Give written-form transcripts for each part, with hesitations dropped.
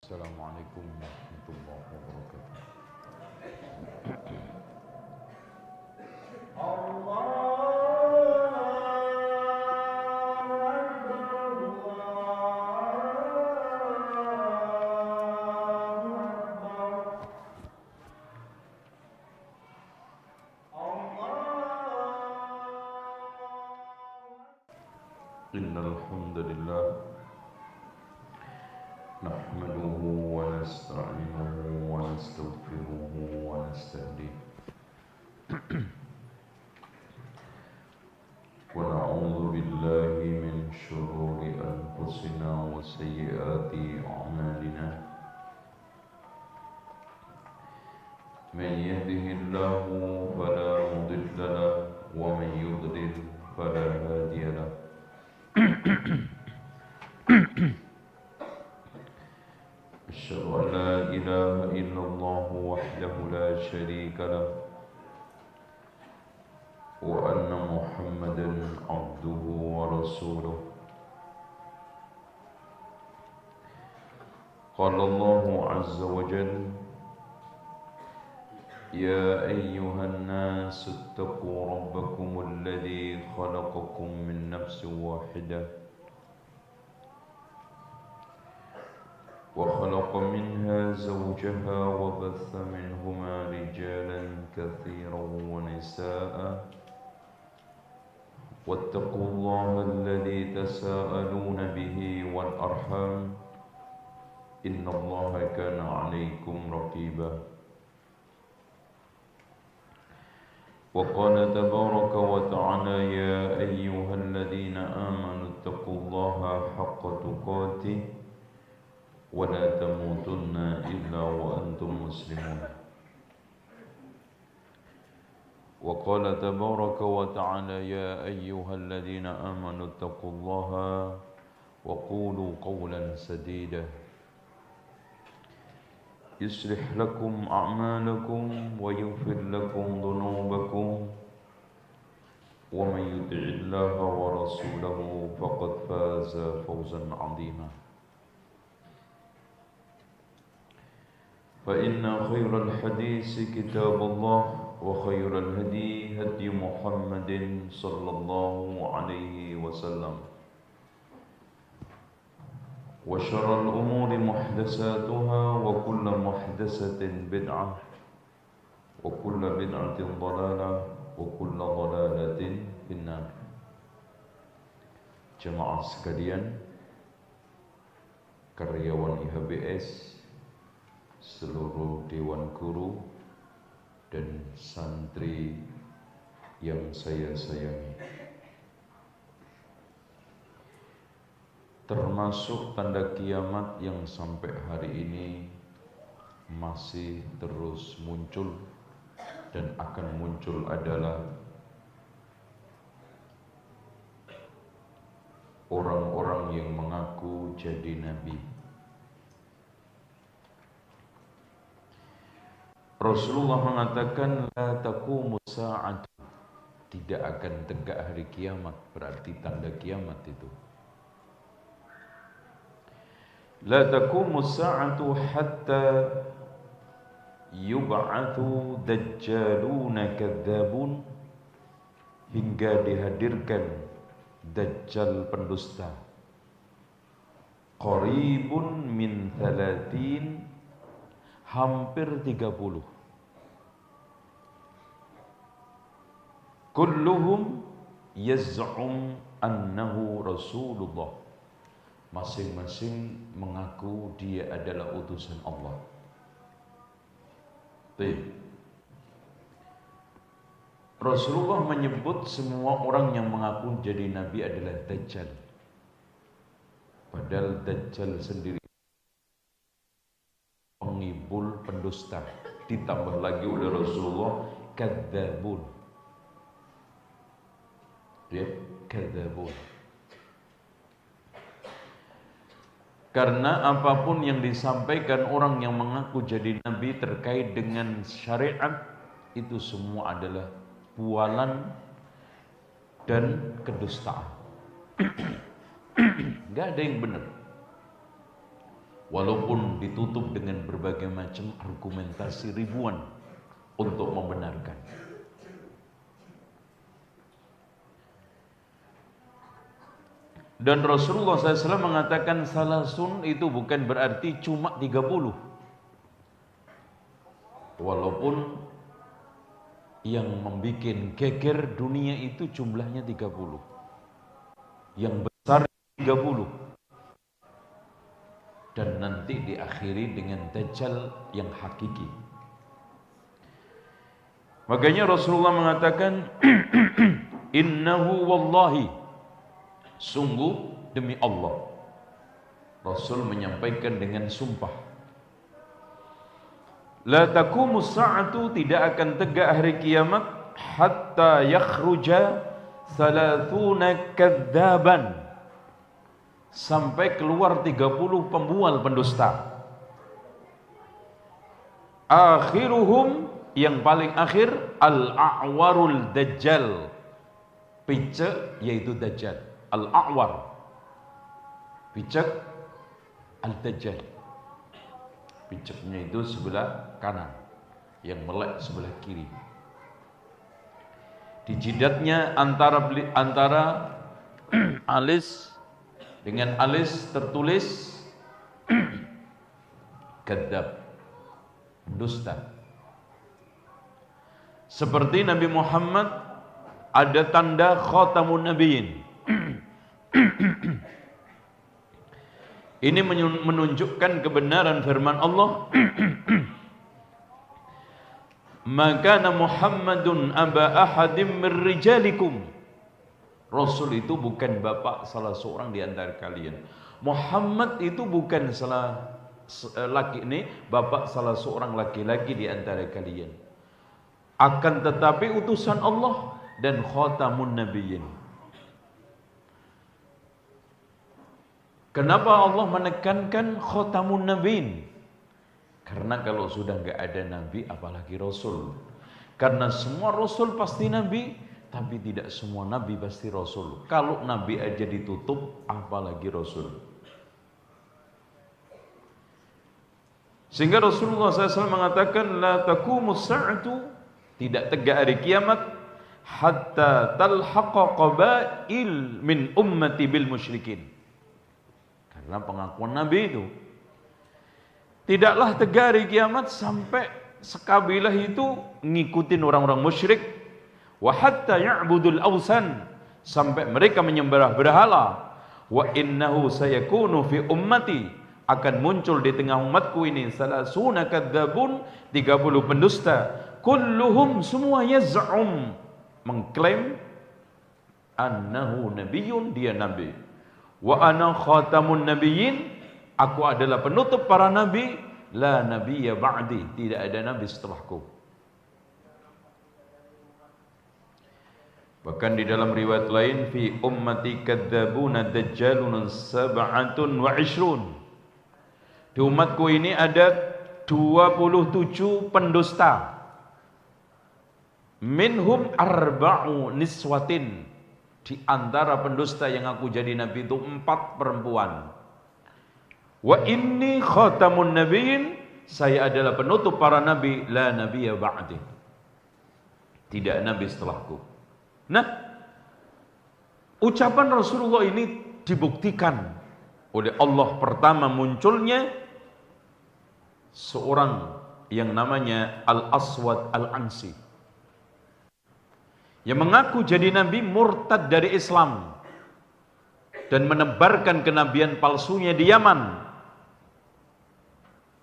Assalamualaikum warahmatullahi wabarakatuh. Innal hamdalillah nahmaduhu wa nasta'inuhu wa nastaghfiruhu wa nastahdiih wa na'udzu billahi min syururi anfusina wa sayyiati a'malina. Man yahdihillahu fala mudilla lahu wa man yudlil fala hadiya lahu. أشهد أن لا إله إلا الله وحده لا شريك له وأن محمدا عبده ورسوله. قال الله عز وجل: يا أيها الناس اتقوا ربكم الذي خلقكم من نفس واحدة وخلق منها زوجها وبث منهما رجالا كثيرا ونساء واتقوا الله الذي تساءلون به والأرحام إن الله كان عليكم رقيبا. وقال تبارك وتعالى: يا أيها الذين آمنوا اتقوا الله حق تقاته ولا تموتن إلا وأنتم مسلمون. وقال تبارك وتعالى: يا أيها الذين آمنوا اتقوا الله وقولوا قولا سديدا يصلح لكم أعمالكم ويغفر لكم ذنوبكم ومن يطع الله ورسوله فقد فاز فوزا عظيما. فإن خير الحديث كتاب الله وخير الهدي هدي محمد صلى الله عليه وسلم وشر الأمور محدثاتها وكل محدثة بدعة وكل بدعة ضلالة وكل ضلالة في النار. Jemaah sekalian, karyawan IHBS, seluruh dewan guru dan santri yang saya sayangi, termasuk tanda kiamat yang sampai hari ini masih terus muncul dan akan muncul adalah orang-orang yang mengaku jadi nabi. Rasulullah mengatakan, la taqumu sa'atu, tidak akan tegak hari kiamat, berarti tanda kiamat itu. La taqumu sa'atu hatta yub'atsu dajjaluna kadzabun, hingga dihadirkan dajjal pendusta. Qaribun min 30, hampir 30. Kulluhum yaz'um annahu Rasulullah, masing-masing mengaku dia adalah utusan Allah. Rasulullah menyebut semua orang yang mengaku jadi nabi adalah dajjal, padahal dajjal sendiri penghibul, pendusta, ditambah lagi oleh Rasulullah kadzabun, ya, kadzabun. Karena apapun yang disampaikan orang yang mengaku jadi nabi terkait dengan syariat, itu semua adalah bualan dan kedustaan. Gak ada yang benar. walaupun ditutup dengan berbagai macam argumentasi ribuan untuk membenarkan. Dan Rasulullah SAW mengatakan salasun itu bukan berarti cuma 30. Walaupun yang membuat geger dunia itu jumlahnya 30. Yang besar 30. Dan nanti diakhiri dengan Dajjal yang hakiki. Makanya Rasulullah mengatakan innahu wallahi, sungguh demi Allah. Rasul menyampaikan dengan sumpah. La taqumu sa'atu, tidak akan tegak hari kiamat hatta yakhruja 30 kadzaban, sampai keluar 30 pembual pendusta. Akhiruhum, yang paling akhir, al-a'warul dajjal, picek yaitu Dajjal. Al-a'war, picek, al-dajjal, piceknya itu sebelah kanan, yang melek sebelah kiri. Di jidatnya antara alis dengan alis tertulis kadzab, dusta. Seperti Nabi Muhammad ada tanda khatamun nabiyyin. Ini menunjukkan kebenaran firman Allah. Maka Muhammadun aba ahadim min rijalikum. Rasul itu bukan bapak salah seorang di antara kalian. Muhammad itu bukan bapak salah seorang laki-laki di antara kalian. Akan tetapi utusan Allah dan khatamun nabiyyin. Kenapa Allah menekankan khatamun nabiyyin? Karena kalau sudah enggak ada nabi apalagi rasul. Karena semua rasul pasti nabi, tapi tidak semua nabi pasti rasul. Kalau nabi aja ditutup, apalagi rasul. Sehingga Rasulullah SAW mengatakan la taqumus sa'atu, tidak tegak hari kiamat hatta talhaqa qabail min ummati bil musyrikin. Karena pengakuan Nabi itu, tidaklah tegak hari kiamat sampai sekabilah itu ngikutin orang-orang musyrik. Wa hatta ya'budul awsan, sampai mereka menyembah berhala. Wa innahu sayakunu fi ummati, akan muncul di tengah umatku ini salasuna kadzabun, 30 pendusta. Kulluhum, semua yaz'um, mengklaim annahu nabiyyun, dia nabi. Wa ana khatamun nabiyyin, aku adalah penutup para nabi. La nabiyya ba'di, tidak ada nabi setelahku. Bahkan di dalam riwayat lain, fi ummati kadzabuna dajjalun 27. Di umatku ini ada 27 pendusta. Minhum arba'u niswatin, di antara pendusta yang aku jadi nabi itu 4 perempuan. Wa inni khatamun nabiyyin, saya adalah penutup para nabi. La nabiyya ba'di, tidak nabi setelahku. Nah, ucapan Rasulullah ini dibuktikan oleh Allah. Pertama munculnya seorang yang namanya Al-Aswad Al-Ansi, yang mengaku jadi nabi, murtad dari Islam dan menebarkan kenabian palsunya di Yaman.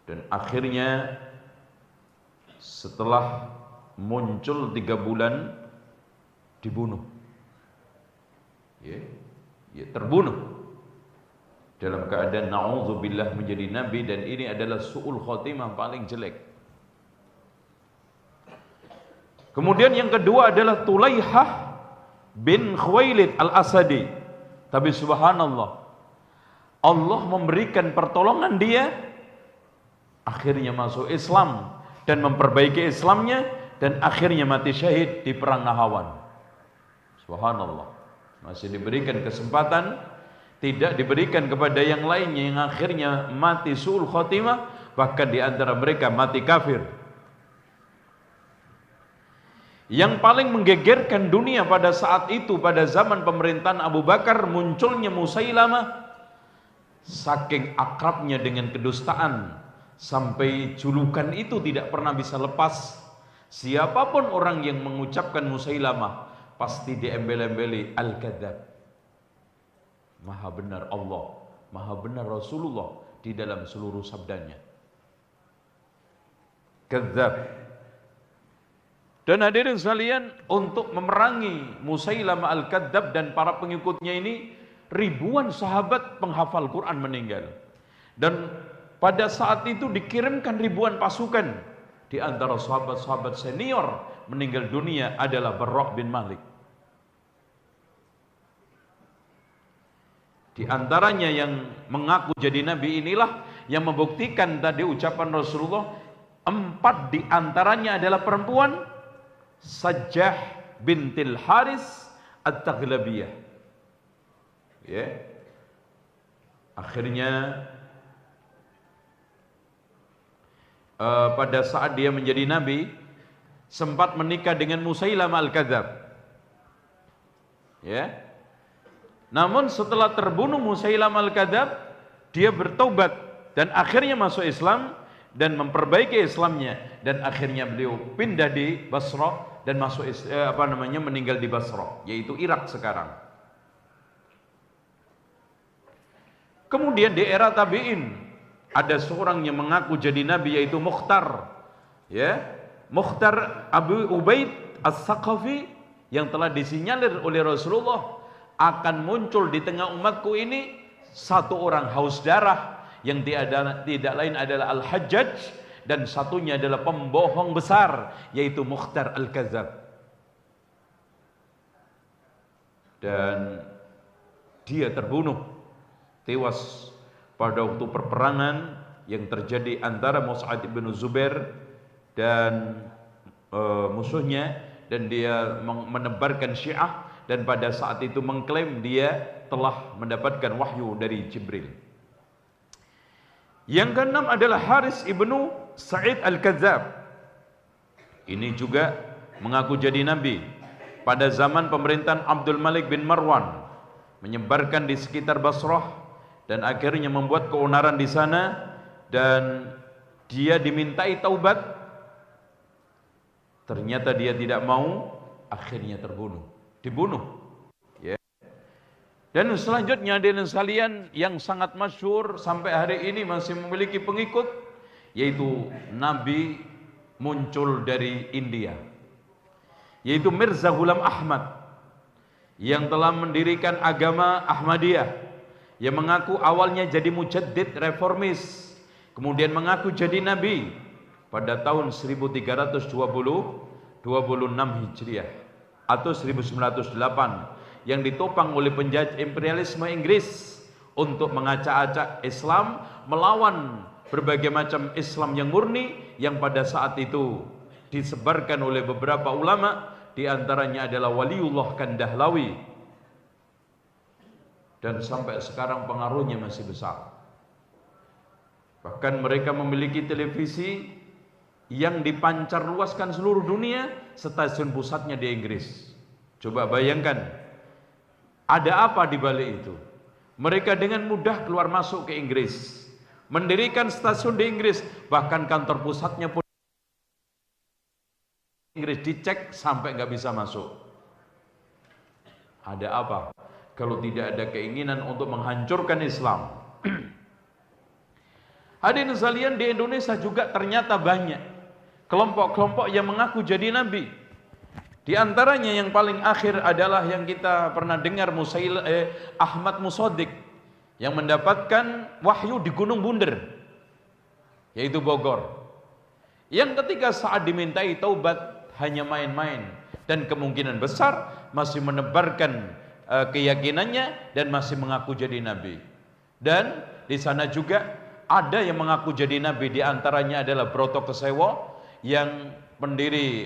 Dan akhirnya setelah muncul 3 bulan dibunuh. Terbunuh dalam keadaan na'udzubillah menjadi nabi, dan ini adalah su'ul khotimah, paling jelek. Kemudian yang kedua adalah Tulaihah bin Khuwailid Al-Asadi. Tapi subhanallah, Allah memberikan pertolongan dia, akhirnya masuk Islam dan memperbaiki Islamnya, dan akhirnya mati syahid di perang Nahawan. Subhanallah, masih diberikan kesempatan tidak diberikan kepada yang lainnya yang akhirnya mati su'ul khotimah, bahkan di antara mereka mati kafir. Yang paling menggegerkan dunia pada saat itu, pada zaman pemerintahan Abu Bakar, munculnya Musailamah. Saking akrabnya dengan kedustaan, sampai julukan itu tidak pernah bisa lepas. Siapapun orang yang mengucapkan Musailamah pasti diembel-embeli al-kadzab. Maha benar Allah, maha benar Rasulullah di dalam seluruh sabdanya. Kadzab. Dan hadirin sekalian, untuk memerangi Musailamah al-Kadzab dan para pengikutnya ini, ribuan sahabat penghafal Quran meninggal. Dan pada saat itu dikirimkan ribuan pasukan. Di antara sahabat-sahabat senior meninggal dunia adalah Barra' bin Malik. Di antaranya yang mengaku jadi nabi inilah yang membuktikan tadi ucapan Rasulullah, 4 di antaranya adalah perempuan. Sajjah bintil Haris At-Taghlabiyah. Ya. Akhirnya pada saat dia menjadi nabi sempat menikah dengan Musailamah al-Kadzab. Ya. Namun setelah terbunuh Musailamah al-Kadzab, dia bertobat dan akhirnya masuk Islam dan memperbaiki Islamnya, dan akhirnya beliau pindah di Basra dan masuk meninggal di Basra, yaitu Irak sekarang. Kemudian di era tabi'in ada seorang yang mengaku jadi nabi, yaitu Mukhtar. Ya, Mukhtar Abu Ubaid As-Saqafi, yang telah disinyalir oleh Rasulullah akan muncul di tengah umatku ini satu orang haus darah yang tidak lain adalah Al-Hajjaj, dan satunya adalah pembohong besar, yaitu Mukhtar Al-Kadzab. Dan dia terbunuh, tewas pada waktu perperangan yang terjadi antara Mus'ab bin Zubair dan musuhnya, dan dia menebarkan Syiah, dan pada saat itu mengklaim dia telah mendapatkan wahyu dari Jibril. Yang keenam adalah Haris ibnu Sa'id al-Kadzab. Ini juga mengaku jadi nabi pada zaman pemerintahan Abdul Malik bin Marwan, menyebarkan di sekitar Basrah dan akhirnya membuat keonaran di sana, dan dia dimintai taubat. Ternyata dia tidak mau, akhirnya dibunuh. Dan selanjutnya hadirin sekalian, yang sangat masyhur sampai hari ini masih memiliki pengikut, yaitu nabi muncul dari India, yaitu Mirza Ghulam Ahmad, yang telah mendirikan agama Ahmadiyah, yang mengaku awalnya jadi mujaddid reformis, kemudian mengaku jadi nabi pada tahun 1326 Hijriah atau 1908, yang ditopang oleh penjajah imperialisme Inggris untuk mengacak-acak Islam, melawan berbagai macam Islam yang murni, yang pada saat itu disebarkan oleh beberapa ulama, di antaranya adalah Waliullah Kandahlawi, dan sampai sekarang pengaruhnya masih besar. Bahkan mereka memiliki televisi yang dipancar luaskan seluruh dunia, stasiun pusatnya di Inggris. Coba bayangkan, ada apa di balik itu? Mereka dengan mudah keluar masuk ke Inggris, mendirikan stasiun di Inggris, bahkan kantor pusatnya pun Inggris, dicek sampai nggak bisa masuk. Ada apa? Kalau tidak ada keinginan untuk menghancurkan Islam. Hadirin sekalian, di Indonesia juga ternyata banyak kelompok-kelompok yang mengaku jadi nabi. Di antaranya yang paling akhir adalah yang kita pernah dengar, Ahmad Musaddiq, yang mendapatkan wahyu di Gunung Bunder, yaitu Bogor, yang ketika saat dimintai taubat hanya main-main, dan kemungkinan besar masih menebarkan keyakinannya dan masih mengaku jadi nabi. Dan di sana juga ada yang mengaku jadi nabi, di antaranya adalah Broto Kesewo, yang pendiri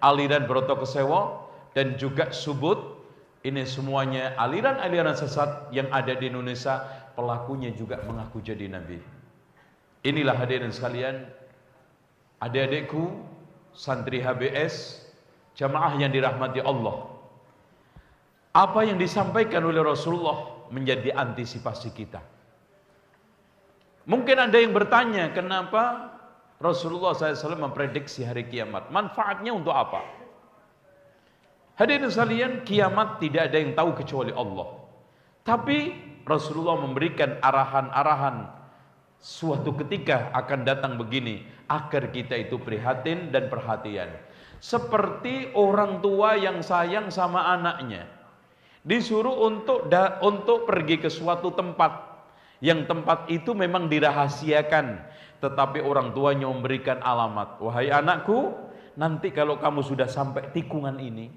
aliran Broto Kesewo, dan juga Subut, Ini semuanya aliran-aliran sesat yang ada di Indonesia, pelakunya juga mengaku jadi nabi. Inilah hadirin sekalian, adik-adikku, santri HBS, jamaah yang dirahmati Allah. Apa yang disampaikan oleh Rasulullah menjadi antisipasi kita. Mungkin ada yang bertanya, kenapa Rasulullah SAW memprediksi hari kiamat? Manfaatnya untuk apa? Hadirin sekalian, kiamat tidak ada yang tahu kecuali Allah. Tapi Rasulullah memberikan arahan-arahan suatu ketika akan datang begini, agar kita itu prihatin dan perhatian. Seperti orang tua yang sayang sama anaknya, disuruh untuk pergi ke suatu tempat, yang tempat itu memang dirahasiakan, tetapi orang tuanya memberikan alamat. Wahai anakku, nanti kalau kamu sudah sampai tikungan ini,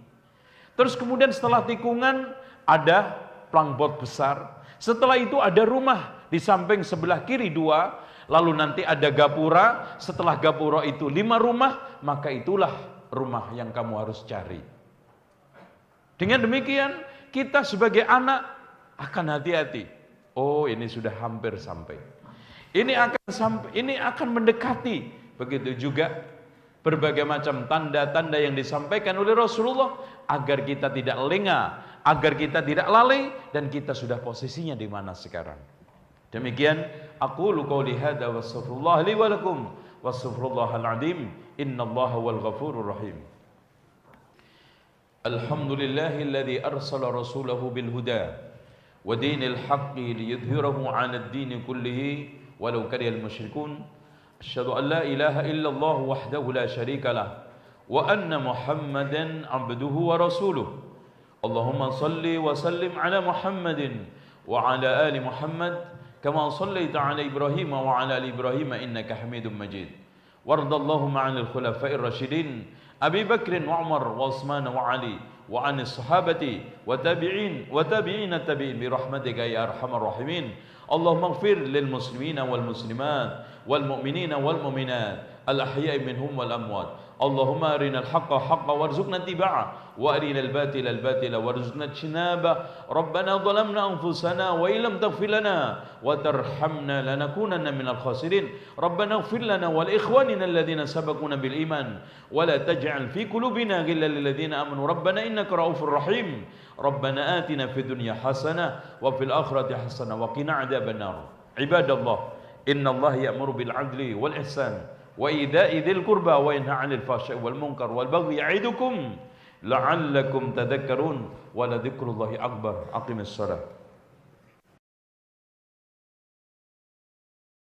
terus kemudian setelah tikungan ada plangbot besar, setelah itu ada rumah di samping sebelah kiri 2, lalu nanti ada gapura, setelah gapura itu 5 rumah, maka itulah rumah yang kamu harus cari. Dengan demikian kita sebagai anak akan hati-hati. Oh, ini sudah hampir sampai. Ini akan mendekati. Begitu juga berbagai macam tanda-tanda yang disampaikan oleh Rasulullah agar kita tidak lengah, agar kita tidak lalai, dan kita sudah posisinya di mana sekarang. Demikian aqulu qouli hadza wa astaghfirullah li wa lakum wastaghfirullahal azim innallaha wal ghafurur rahim. Alhamdulillahilladzi arsala rasulahu bil huda wa dinil haqqi liyudhhirahu 'alad dini kullihi walau karihal musyrikun. Asyhadu an la ilaha illallah wahdahu la syarika lah wa anna Muhammadan 'abduhu wa rasuluh. Allahumma salli wa sallim ala Muhammadin wa ala ali Muhammad kama sallaita ala Ibrahim wa ala ali Ibrahim innaka Hamidum Majid. Wardallahumma 'anil khulafa'ir rasyidin Abi Bakr wa Umar wa Utsman wa Ali wa 'anis sahabati wa tabi'in wa tabi'ina tabi'in bi rahmatika ya arhamar rahimin. Allahumma ighfir lil muslimina wal muslimat wal mu'minina wal mu'minat al ahya'i minhum wal amwat. Allahumma arinal haqqa haqqan warzuqna ittiba'ah wa arinal batila al batila warzuqna ijtinabah. Rabbana zalamna anfusana wa illam taghfir lana wa tarhamna lanakunanna minal khasirin. Rabbana ighfir lana wal ikhwanina alladhina sabaquna bil iman wa la taj'al fi qulubina ghillan lil ladzina amanu rabbana innaka ra'ufur rahim. Rabbana atina fid dunya hasanah wa fil akhirati hasanah wa qina adzabannar. Ibadallah, innallaha ya'muru bil 'adli wal ihsan wa idza'i dzil qurba wa yanha 'anil fahsya'i wal munkar wal baghi ya'idukum la'allakum tadhakkarun wa la dzikrullahi akbar. Aqimis shalah.